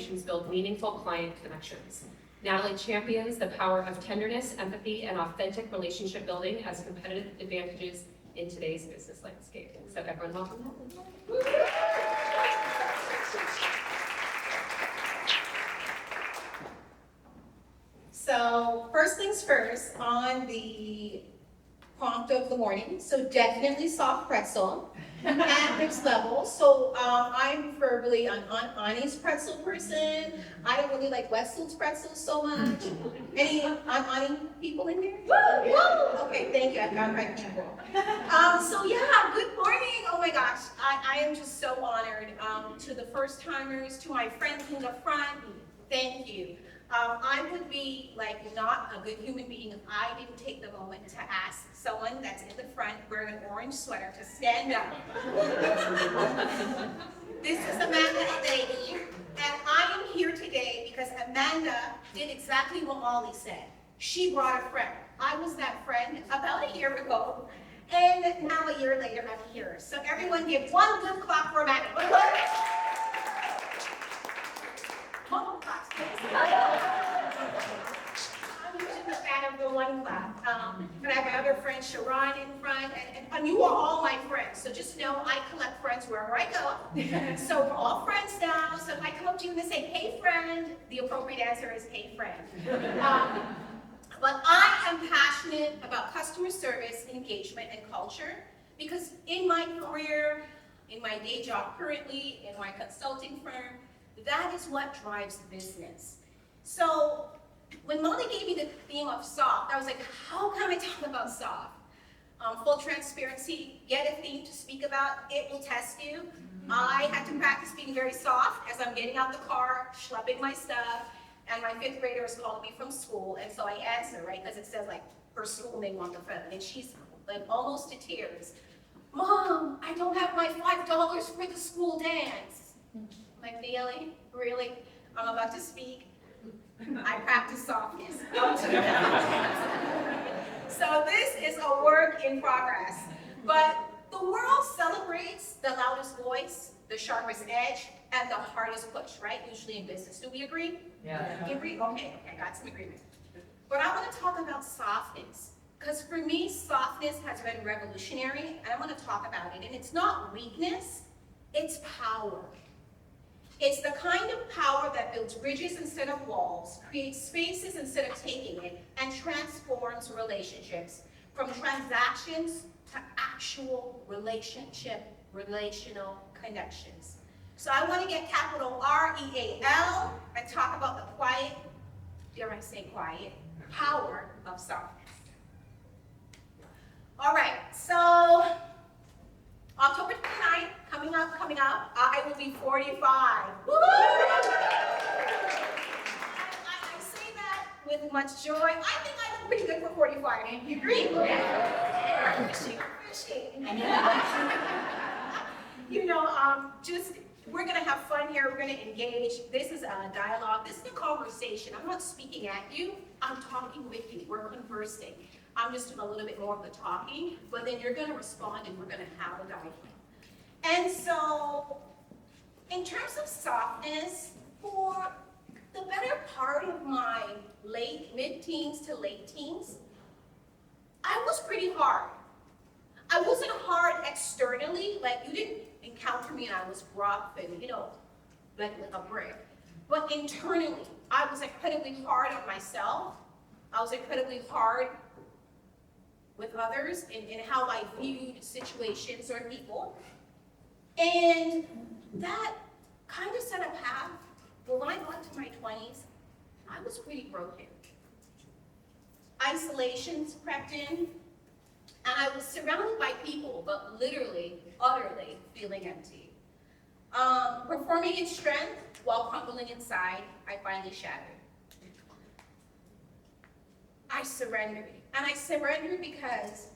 collaborations build meaningful client connections. Natalie champions the power of tenderness, empathy, and authentic relationship building as competitive advantages in today's business landscape. So everyone welcome Natalie. So first things first, on the prompt of the morning, so definitely soft pretzel at next level. So I'm preferably an Ani's pretzel person. I don't really like Wetzel's pretzels so much. Any Ani people in here? Okay, thank you, I found my people. So yeah, good morning. Oh my gosh, I am just so honored. To the first timers, to my friends in the front, thank you. I would be like not a good human being if I didn't take the moment to ask someone that's in the front wearing an orange sweater to stand up. This is Amanda lady, and I am here today because Amanda did exactly what Ollie said. She brought a friend. I was that friend about a year ago, and now a year later I'm here. So everyone give one good clap for Amanda. I'm usually a fan of the one clap. But I have my other friend Sharon in front, and you are all my friends. So just know I collect friends wherever I go. So we're all friends now. So if I come up to you and say, hey friend, the appropriate answer is hey friend. But I am passionate about customer service, engagement, and culture because in my career, in my day job currently, in my consulting firm, that is what drives business. So when Molly gave me the theme of soft, I was like, how can I talk about soft? Full transparency, get a theme to speak about, it will test you. I had to practice being very soft as I'm getting out the car, schlepping my stuff, and my fifth grader is calling me from school, and so I answer, right, because it says like her school name on the phone, and she's like almost to tears. Mom, I don't have my $5 for the school dance. Like, really? I'm about to speak. I practice softness. So this is a work in progress. But the world celebrates the loudest voice, the sharpest edge, and the hardest push, right? Usually in business. Do we agree? Yeah. You agree? Okay, got some agreement. But I want to talk about softness. Because for me, softness has been revolutionary, and I want to talk about it. And it's not weakness, it's power. It's the kind of power that builds bridges instead of walls, creates spaces instead of taking it, and transforms relationships from transactions to actual relational connections. So I want to get capital R-E-A-L and talk about the quiet, dare I say quiet, power of softness. All right, so October 29th, coming up, I will be 45. Woo! I say that with much joy. I think I look pretty good for 45. You agree? Yeah. Appreciate. You know, we're gonna have fun here. We're gonna engage. This is a dialogue. This is a conversation. I'm not speaking at you. I'm talking with you. We're conversing. I'm just doing a little bit more of the talking, but then you're gonna respond and we're gonna have a dialogue. And so, in terms of softness, for the better part of my mid-teens to late teens, I was pretty hard. I wasn't hard externally, like you didn't encounter me and I was rough and, like a brick. But internally, I was incredibly hard on myself. I was incredibly hard with others in how I viewed situations or people. And that kind of set a path where when I got to my 20s, I was pretty broken. Isolations crept in, and I was surrounded by people, but literally, utterly feeling empty. Performing in strength while crumbling inside, I finally shattered. I surrendered. And I surrendered because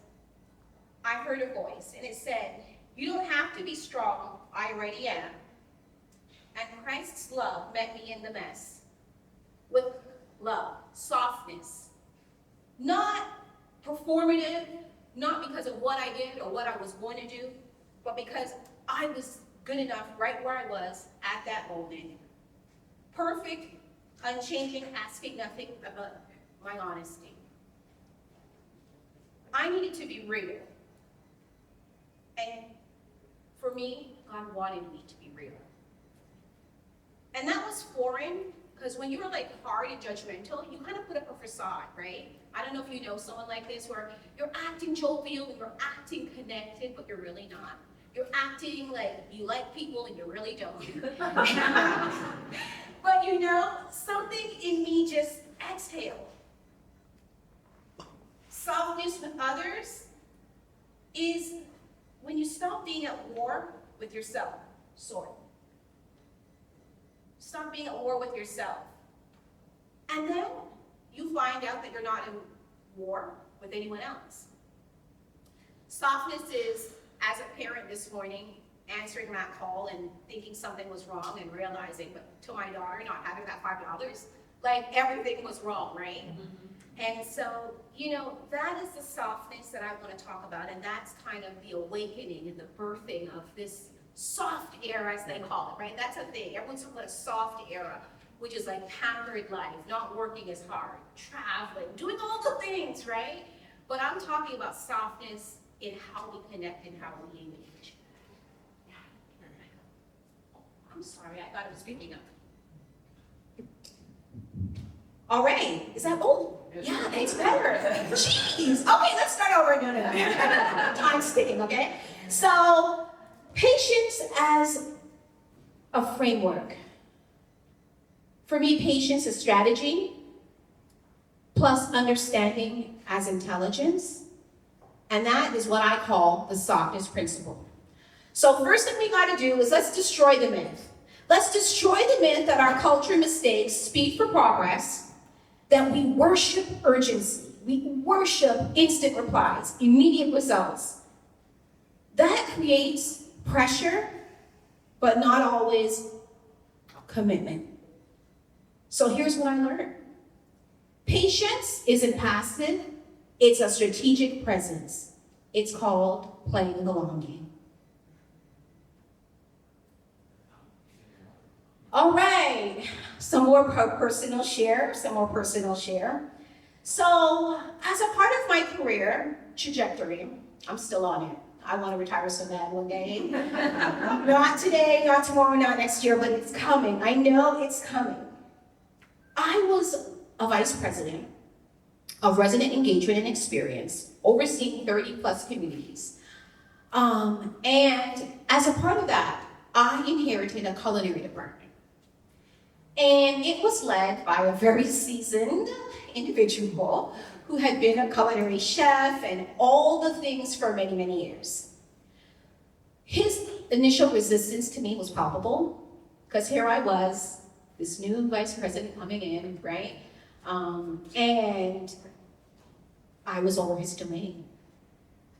I heard a voice, and it said, you don't have to be strong, I already am. And Christ's love met me in the mess with love, softness. Not performative, not because of what I did or what I was going to do, but because I was good enough right where I was at that moment. perfect, unchanging, asking nothing about my honesty. I needed to be real. And for me, God wanted me to be real. And that was foreign, because when you're like hard and judgmental, you kind of put up a facade, right? I don't know if you know someone like this where you're acting jovial, you're acting connected, but you're really not. You're acting like you like people and you really don't. But you know, something in me just exhaled. Softness with others is when you stop being at war with yourself. Stop being at war with yourself. And then you find out that you're not in war with anyone else. Softness is, as a parent this morning, answering that call and thinking something was wrong and realizing, but to my daughter not having that $5, like everything was wrong, right? And so, you know, that is the softness that I want to talk about, and that's kind of the awakening and the birthing of this soft era, as they call it, right? That's a thing. Everyone's talking about a soft era, which is like pampered life, not working as hard, traveling, doing all the things, right? But I'm talking about softness in how we connect and how we engage. I'm sorry, I thought I was speaking up. All right, is that old? Yeah, it's better. Jeez. Okay, let's start over. No. Time's ticking, okay? So, patience as a framework. For me, patience is strategy, plus understanding as intelligence. And that is what I call the softness principle. So first thing we gotta do is let's destroy the myth. Let's destroy the myth that our culture mistakes speed for progress, that we worship urgency, we worship instant replies, immediate results. That creates pressure, but not always commitment. So here's what I learned. Patience isn't passive, it's a strategic presence. It's called playing the long game. All right, some more personal share. So, as a part of my career trajectory, I'm still on it. I want to retire so bad one day. Not today, not tomorrow, not next year, but it's coming. I know it's coming. I was a vice president of resident engagement and experience, overseeing 30 plus communities. And as a part of that, I inherited a culinary department. And it was led by a very seasoned individual who had been a culinary chef and all the things for many, many years. His initial resistance to me was palpable, because here I was, this new vice president coming in, right? And I was over his domain.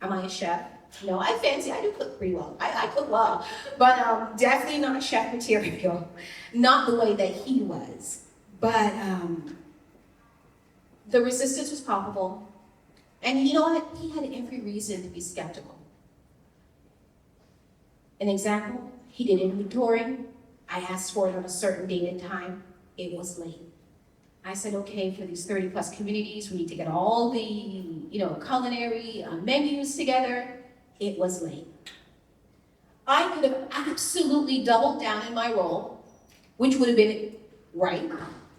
Am I a chef? No, I do cook pretty well. I cook well, but definitely not chef material. Not the way that he was. But the resistance was palpable. And you know what? He had every reason to be skeptical. An example, he did inventory. I asked for it on a certain date and time. It was late. I said, okay, for these 30 plus communities, we need to get all the, culinary menus together. It was late. I could have absolutely doubled down in my role, which would have been right,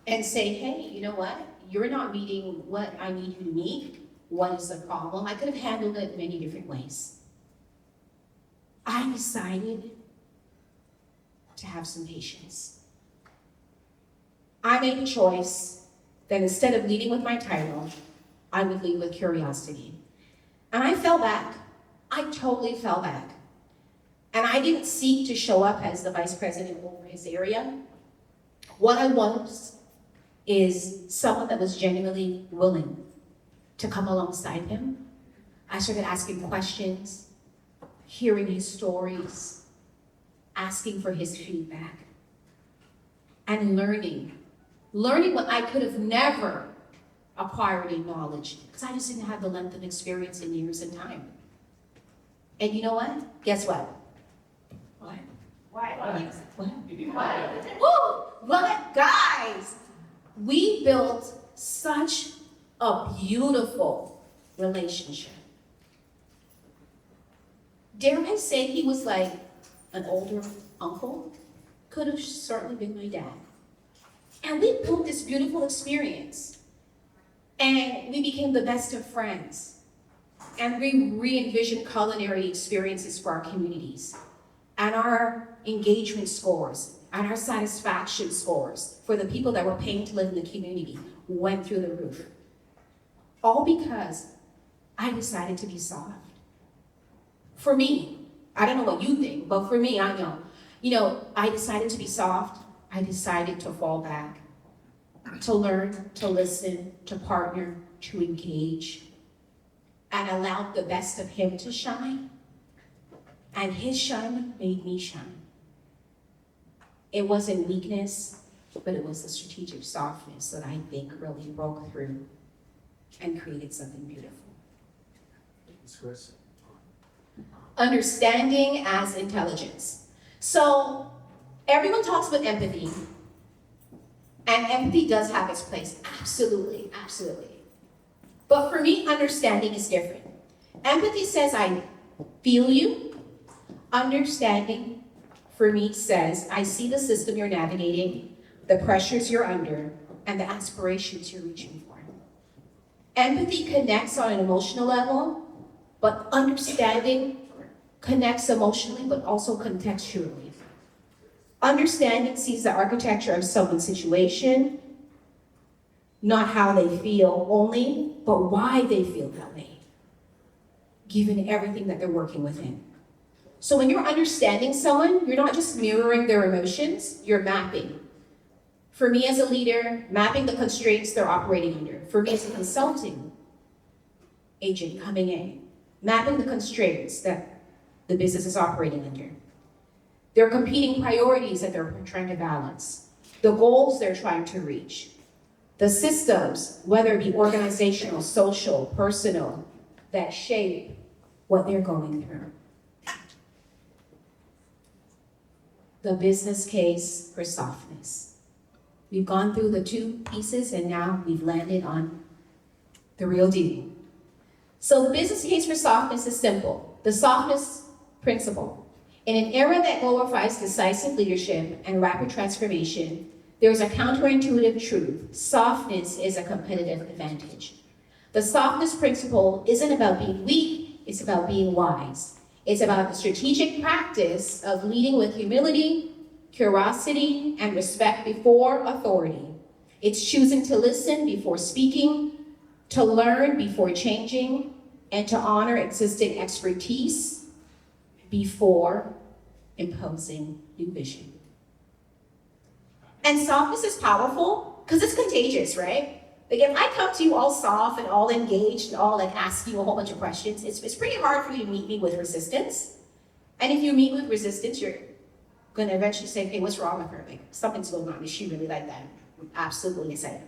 and say, hey, you know what? You're not meeting what I need you to meet. What is the problem? I could have handled it many different ways. I decided to have some patience. I made a choice that instead of leading with my title, I would lead with curiosity. And I fell back. I totally fell back. And I didn't seek to show up as the vice president over his area. What I was is someone that was genuinely willing to come alongside him. I started asking questions, hearing his stories, asking for his feedback, and learning what I could have never acquired in knowledge, because I just didn't have the length of experience in years and time. And you know what? Guess what? What? Why? What? Woo! But guys, we built such a beautiful relationship. Dare I say he was like an older uncle? Could have certainly been my dad. And we built this beautiful experience. And we became the best of friends. And we re-envisioned culinary experiences for our communities. And our engagement scores, and our satisfaction scores for the people that were paying to live in the community went through the roof. All because I decided to be soft. For me, I don't know what you think, but for me, I know. I decided to be soft. I decided to fall back, to learn, to listen, to partner, to engage, and allowed the best of him to shine. And his shine made me shine. It wasn't weakness, but it was the strategic softness that I think really broke through and created something beautiful. Understanding as intelligence. So everyone talks about empathy, and empathy does have its place. Absolutely, absolutely. But for me, understanding is different. Empathy says I feel you. Understanding for me says I see the system you're navigating, the pressures you're under, and the aspirations you're reaching for. Empathy connects on an emotional level, but understanding connects emotionally, but also contextually. Understanding sees the architecture of someone's situation, not how they feel only, but why they feel that way, given everything that they're working within. So when you're understanding someone, you're not just mirroring their emotions, you're mapping. For me as a leader, mapping the constraints they're operating under. For me as a consulting agent coming in, mapping the constraints that the business is operating under. Their competing priorities that they're trying to balance. The goals they're trying to reach. The systems, whether it be organizational, social, personal, that shape what they're going through. The business case for softness. We've gone through the two pieces and now we've landed on the real deal. So the business case for softness is simple. The softness principle. In an era that glorifies decisive leadership and rapid transformation, there's a counterintuitive truth. Softness is a competitive advantage. The softness principle isn't about being weak, it's about being wise. It's about the strategic practice of leading with humility, curiosity, and respect before authority. It's choosing to listen before speaking, to learn before changing, and to honor existing expertise before imposing new vision. And softness is powerful because it's contagious, right? Like if I come to you all soft and all engaged and all like ask you a whole bunch of questions, it's pretty hard for you to meet me with resistance. And if you meet with resistance, you're gonna eventually say, hey, what's wrong with her? Like something's going on. Is she really like that? Absolutely, yes I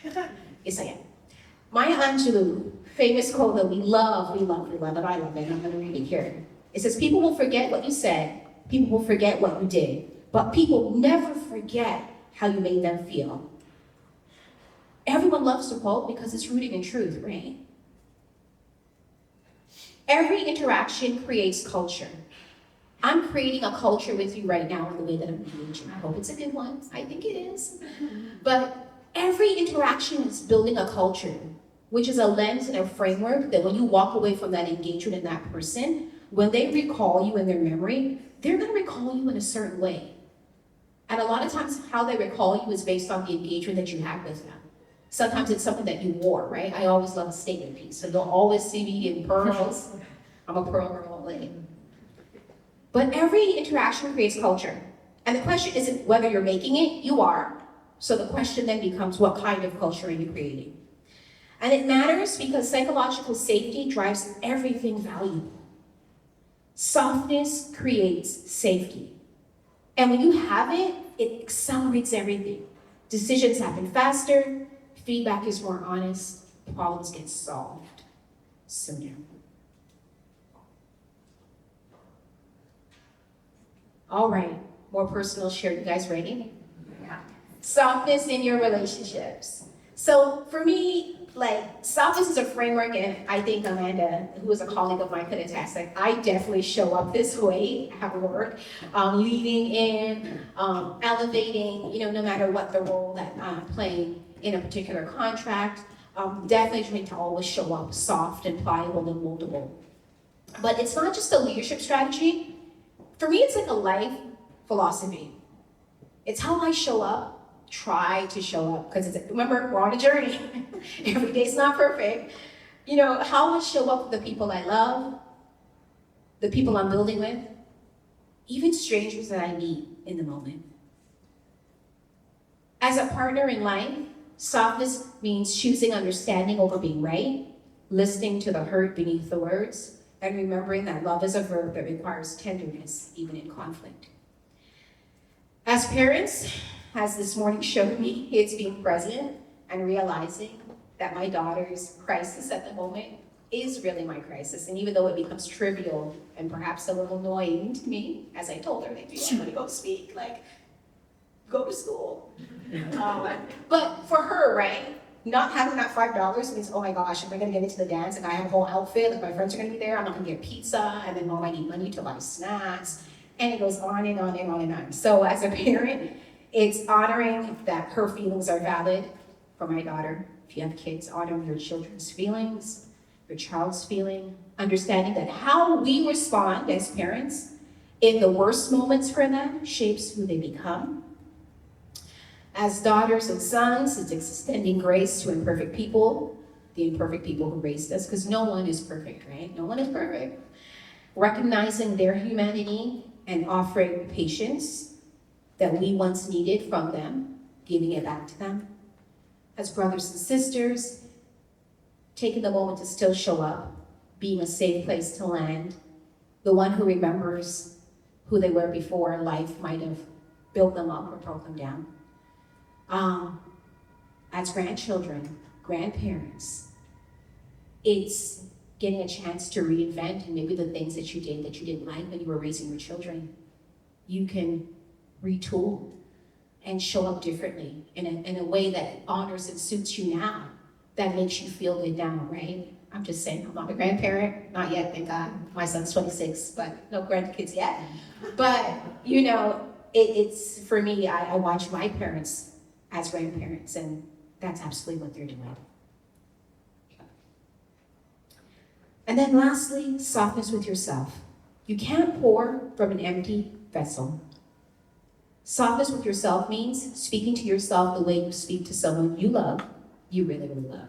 am. Yes I am. Maya Angelou, famous quote that we love, and I love it, and I'm gonna read it here. It says, people will forget what you said, people will forget what you did, but people never forget how you made them feel. Everyone loves to quote because it's rooted in truth, right? Every interaction creates culture. I'm creating a culture with you right now in the way that I'm engaging. I hope it's a good one. I think it is. But every interaction is building a culture, which is a lens and a framework that when you walk away from that engagement in that person, when they recall you in their memory, they're going to recall you in a certain way. And a lot of times how they recall you is based on the engagement that you had with them. Sometimes it's something that you wore, right? I always love a statement piece. So you'll always see me in pearls. I'm a pearl girl lady. But every interaction creates culture. And the question isn't whether you're making it, you are. So the question then becomes, what kind of culture are you creating? And it matters because psychological safety drives everything valuable. Softness creates safety. And when you have it, it accelerates everything. Decisions happen faster, feedback is more honest, problems get solved sooner. All right, more personal share. You guys ready? Yeah. Softness in your relationships. So for me, like, softness is a framework, and I think Amanda, who is a colleague of mine, could attest. Like, I definitely show up this way at work, leading in, elevating, no matter what the role that I'm playing in a particular contract. Definitely trying to always show up soft and pliable and moldable. But it's not just a leadership strategy. For me, it's like a life philosophy. It's how I show up. Try to show up, because remember, we're on a journey. Every day's not perfect. How I show up with the people I love, the people I'm building with, even strangers that I meet in the moment. As a partner in life, softness means choosing understanding over being right, listening to the hurt beneath the words, and remembering that love is a verb that requires tenderness, even in conflict. As parents, as this morning showed me, it's being present and realizing that my daughter's crisis at the moment is really my crisis. And even though it becomes trivial and perhaps a little annoying to me, as I told her, like, do you want to go speak? Like, go to school. But for her, right, not having that $5 means, oh my gosh, am I gonna get into the dance and I have a whole outfit, like my friends are gonna be there, I'm not gonna get pizza, and then mom, I need money to buy snacks, and it goes on and on and on and on. So as a parent, it's honoring that her feelings are valid. For my daughter, if you have kids, honoring your children's feelings, your child's feeling, understanding that how we respond as parents in the worst moments for them shapes who they become. As daughters and sons, it's extending grace to imperfect people, the imperfect people who raised us, because no one is perfect, right? No one is perfect. Recognizing their humanity and offering patience that we once needed from them, giving it back to them. As brothers and sisters, taking the moment to still show up, being a safe place to land, the one who remembers who they were before life might have built them up or broke them down. As grandchildren, grandparents, it's getting a chance to reinvent, and maybe the things that you did that you didn't like when you were raising your children, you can retool and show up differently in a way that honors and suits you now, that makes you feel good now, right? I'm just saying, I'm not a grandparent, not yet, thank God. My son's 26, but no grandkids yet. But, it's for me, I watch my parents as grandparents, and that's absolutely what they're doing. And then lastly, softness with yourself. You can't pour from an empty vessel. Softness with yourself means speaking to yourself the way you speak to someone you love, you really, really love.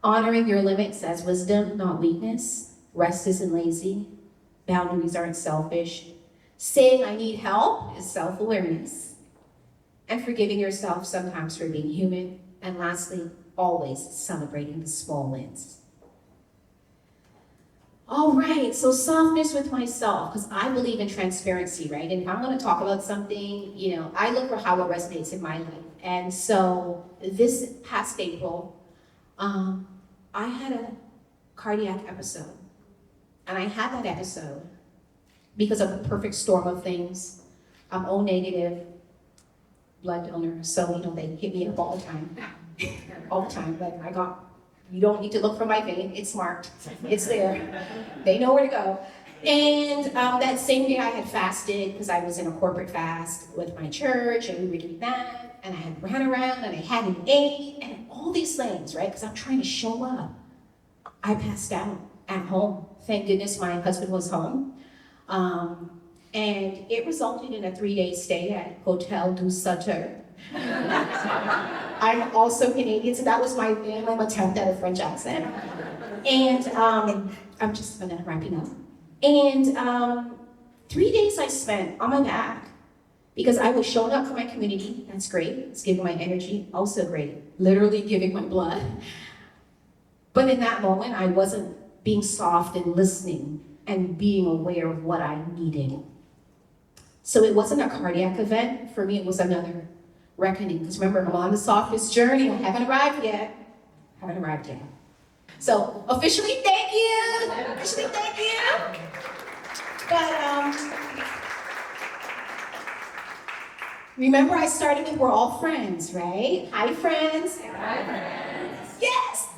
Honoring your limits as wisdom, not weakness. Rest isn't lazy. Boundaries aren't selfish. Saying I need help is self-awareness. And forgiving yourself sometimes for being human. And lastly, always celebrating the small wins. All right, so softness with myself, because I believe in transparency, right? And if I'm going to talk about something, I look for how it resonates in my life. And so this past April, I had a cardiac episode. And I had that episode because of the perfect storm of things. I'm O negative, blood donor, so they hit me up all the time. All the time, you don't need to look for my vein, it's marked, it's there. They know where to go. And that same day I had fasted, because I was in a corporate fast with my church, and we were doing that, and I had ran around, and I hadn't ate, and all these things, right? Because I'm trying to show up. I passed out at home. Thank goodness my husband was home. And it resulted in a 3-day stay at Hotel du Sutter. I'm also Canadian, so that was my attempt at a French accent. And I'm just wrapping up. And 3 days I spent on my back because I was showing up for my community. That's great. It's giving my energy. Also great. Literally giving my blood. But in that moment, I wasn't being soft and listening and being aware of what I needed. So it wasn't a cardiac event. For me, it was another reckoning. Because remember, I'm on the softest journey. I haven't arrived yet. So officially, thank you. But Remember I started with we're all friends, right? Hi, friends. Hi, friends. Yes,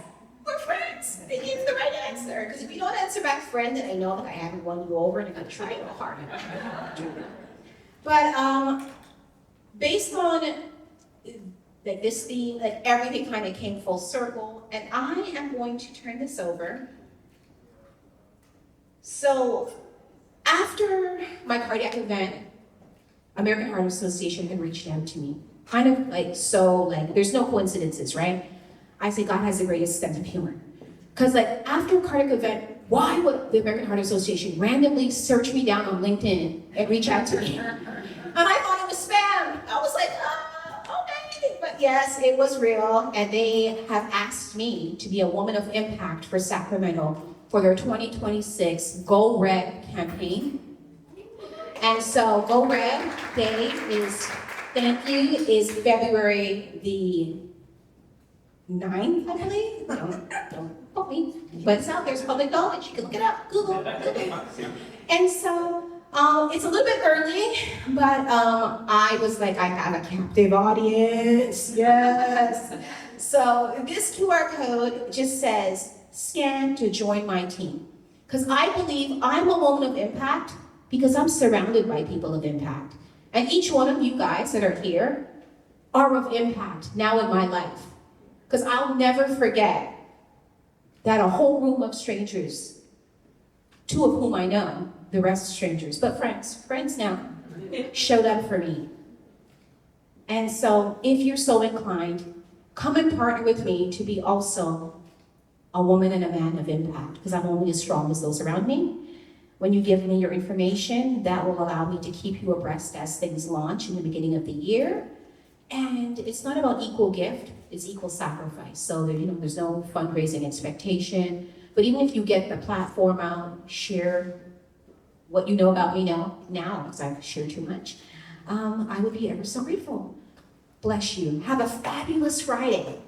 we're friends. They gave the right answer. Because if you don't answer back friend, then I know that I haven't won you over and I'm gonna try a little harder. But based on like this theme, like everything kind of came full circle, and I am going to turn this over. So after my cardiac event, American Heart Association had reached out to me. Kind of like there's no coincidences, right? I say God has the greatest sense of humor. Because like after a cardiac event, why would the American Heart Association randomly search me down on LinkedIn and reach out to me? And I thought it was spam. I was like, okay. But yes, it was real. And they have asked me to be a woman of impact for Sacramento for their 2026 Go Red campaign. And so Go Red Day is February the 9th, I believe. Don't quote me. But it's out there, it's public knowledge. You can look it up, Google. And so it's a little bit early, but I was like, I have a captive audience. Yes. So this QR code just says, scan to join my team. Because I believe I'm a woman of impact because I'm surrounded by people of impact. And each one of you guys that are here are of impact now in my life. Because I'll never forget that a whole room of strangers, two of whom I know, the rest strangers, but friends now, showed up for me. And so if you're so inclined, come and partner with me to be also a woman and a man of impact, because I'm only as strong as those around me. When you give me your information, that will allow me to keep you abreast as things launch in the beginning of the year. And it's not about equal gift, it's equal sacrifice. So there's no fundraising expectation. But even if you get the platform out, share what you know about me now, because I've shared too much, I would be ever so grateful. Bless you. Have a fabulous Friday.